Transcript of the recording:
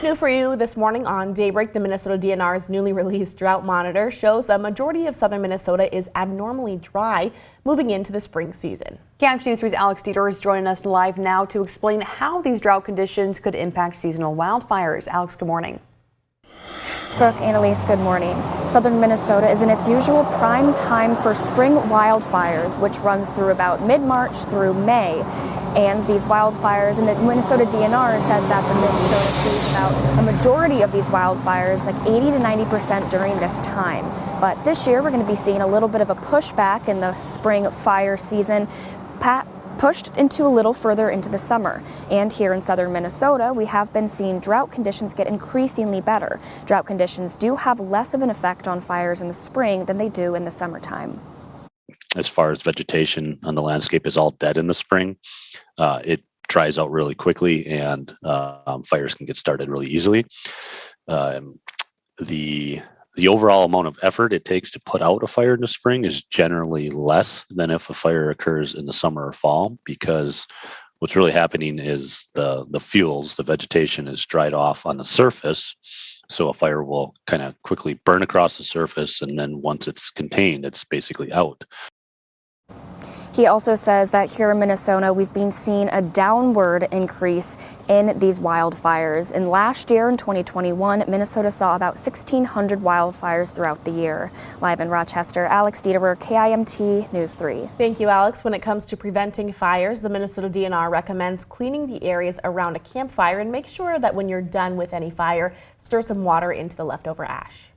New for you this morning on Daybreak, the Minnesota DNR's newly released drought monitor shows a majority of southern Minnesota is abnormally dry moving into the spring season. KIMT News 3's Alex Dieter is joining us live now to explain how these drought conditions could impact seasonal wildfires. Alex, good morning. Brooke, Annalise, good morning. Southern Minnesota is in its usual prime time for spring wildfires, which runs through about mid-March through May. And these wildfires, and the Minnesota DNR said that the Minnesota sees about a majority of these wildfires, like 80 to 90% during this time. But this year, we're going to be seeing a little bit of a pushback in the spring fire season, pushed into a little further into the summer. And here in southern Minnesota, we have been seeing drought conditions get increasingly better. Drought conditions do have less of an effect on fires in the spring than they do in the summertime. As far as vegetation on the landscape is all dead in the spring, it dries out really quickly and fires can get started really easily. The overall amount of effort it takes to put out a fire in the spring is generally less than if a fire occurs in the summer or fall, because what's really happening is the fuels, the vegetation is dried off on the surface. So a fire will kind of quickly burn across the surface, and then once it's contained, it's basically out. He also says that here in Minnesota, we've been seeing a downward increase in these wildfires. And last year, in 2021, Minnesota saw about 1,600 wildfires throughout the year. Live in Rochester, Alex Dieter, KIMT News 3. Thank you, Alex. When it comes to preventing fires, the Minnesota DNR recommends cleaning the areas around a campfire and make sure that when you're done with any fire, stir some water into the leftover ash.